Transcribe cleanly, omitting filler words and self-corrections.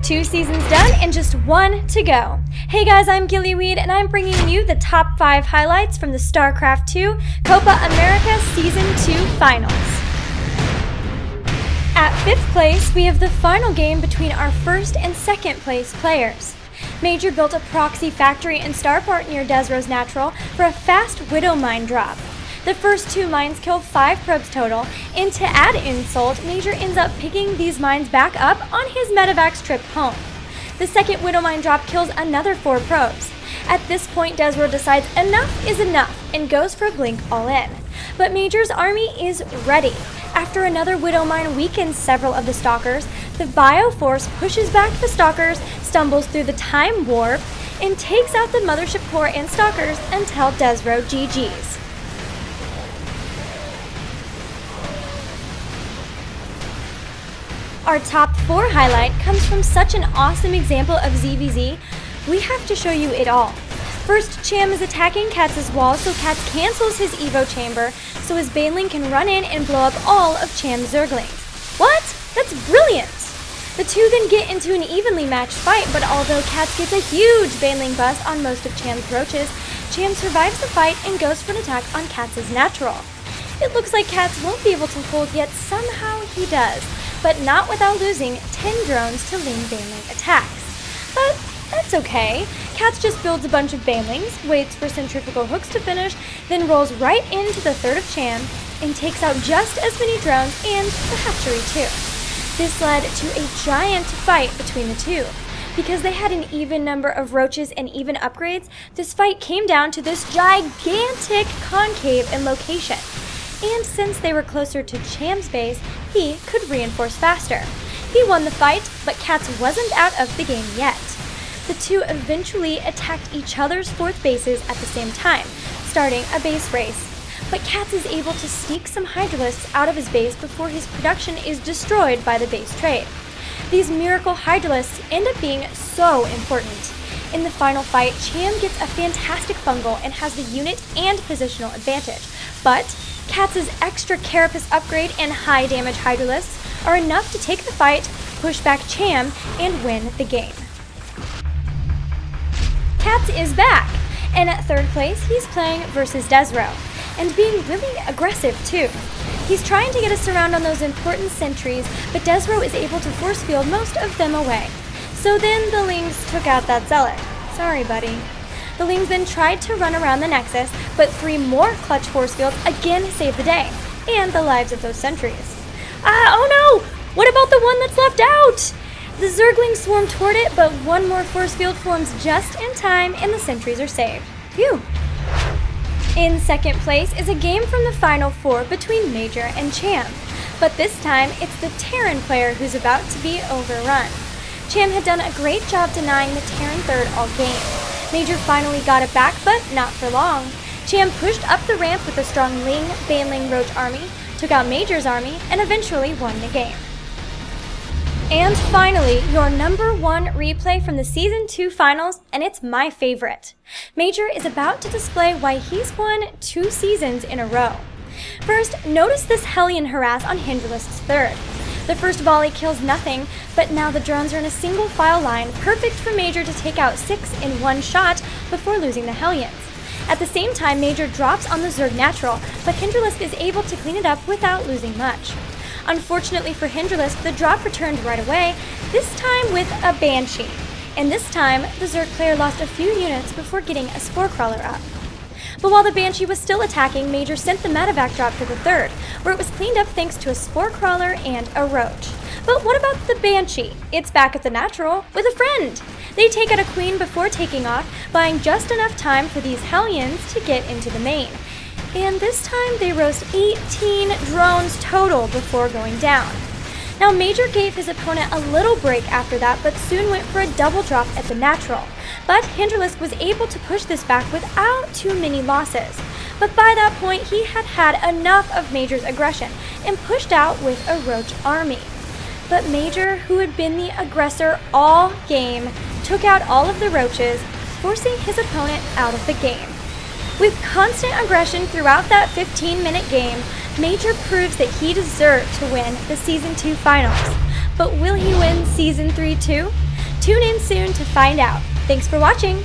2 seasons done and just 1 to go. Hey guys, I'm Gillyweed and I'm bringing you the top 5 highlights from the StarCraft II Copa América Season 2 Finals. At 5th place, we have the final game between our 1st and 2nd place players. Major built a proxy factory and starport near Desro's Natural for a fast Widow Mine drop. The first 2 mines kill 5 probes total, and to add insult, Major ends up picking these mines back up on his medevacs trip home. The second Widow Mine drop kills another 4 probes. At this point, Desro decides enough is enough and goes for a blink all in. But Major's army is ready. After another Widow Mine weakens several of the Stalkers, the Bioforce pushes back the Stalkers, stumbles through the Time Warp, and takes out the Mothership Core and Stalkers until Desro GG's. Our top 4 highlight comes from such an awesome example of ZVZ, we have to show you it all. First, Cham is attacking Katz's wall, so Katz cancels his Evo chamber, so his Baneling can run in and blow up all of Cham's Zerglings. What? That's brilliant! The two then get into an evenly matched fight, but although Katz gets a huge Baneling bust on most of Cham's roaches, Cham survives the fight and goes for an attack on Katz's natural. It looks like Katz won't be able to hold, yet somehow he does, but not without losing 10 drones to Ling Baneling attacks. But that's okay. Katz just builds a bunch of Banelings, waits for centrifugal hooks to finish, then rolls right into the third of Cham and takes out just as many drones and the hatchery too. This led to a giant fight between the two. Because they had an even number of roaches and even upgrades, this fight came down to this gigantic concave in location. And since they were closer to Cham's base, he could reinforce faster. He won the fight, but Katz wasn't out of the game yet. The two eventually attacked each other's 4th bases at the same time, starting a base race. But Katz is able to sneak some Hydralisks out of his base before his production is destroyed by the base trade. These miracle Hydralisks end up being so important. In the final fight, Cham gets a fantastic fungal and has the unit and positional advantage, but Katz's extra Carapace upgrade and high damage Hydralisks are enough to take the fight, push back Cham, and win the game. Katz is back, and at 3rd place, he's playing versus Desro, and being really aggressive too. He's trying to get us around on those important sentries, but Desro is able to force field most of them away. So then the Lings took out that Zealot. Sorry, buddy. The Lings then tried to run around the Nexus, but 3 more clutch force fields again saved the day, and the lives of those sentries. Oh no! What about the one that's left out? The Zerglings swarm toward it, but 1 more force field forms just in time, and the sentries are saved. Phew! In 2nd place is a game from the Final 4 between Major and Cham, but this time it's the Terran player who's about to be overrun. Cham had done a great job denying the Terran 3rd all game. Major finally got it back, but not for long. Cham pushed up the ramp with a strong Ling, Baneling, Roach army, took out Major's army, and eventually won the game. And finally, your number 1 replay from the Season 2 Finals, and it's my favorite. Major is about to display why he's won 2 seasons in a row. First, notice this Hellion harass on Hydralisk's 3rd. The first volley kills nothing, but now the drones are in a single file line, perfect for Major to take out 6 in 1 shot before losing the Hellions. At the same time, Major drops on the Zerg Natural, but Hydralisk is able to clean it up without losing much. Unfortunately for Hydralisk, the drop returned right away, this time with a Banshee. And this time, the Zerg player lost a few units before getting a Spore Crawler up. But while the Banshee was still attacking, Major sent the medevac drop to the 3rd, where it was cleaned up thanks to a Spore Crawler and a Roach. But what about the Banshee? It's back at the Natural with a friend. They take out a Queen before taking off, buying just enough time for these Hellions to get into the main. And this time they roast 18 drones total before going down. Now Major gave his opponent a little break after that, but soon went for a double drop at the Natural. But Hydralisk was able to push this back without too many losses. But by that point, he had had enough of Major's aggression and pushed out with a Roach army. But Major, who had been the aggressor all game, took out all of the Roaches, forcing his opponent out of the game. With constant aggression throughout that 15-minute game, Major proves that he deserved to win the Season 2 Finals. But will he win Season 3 too? Tune in soon to find out. Thanks for watching!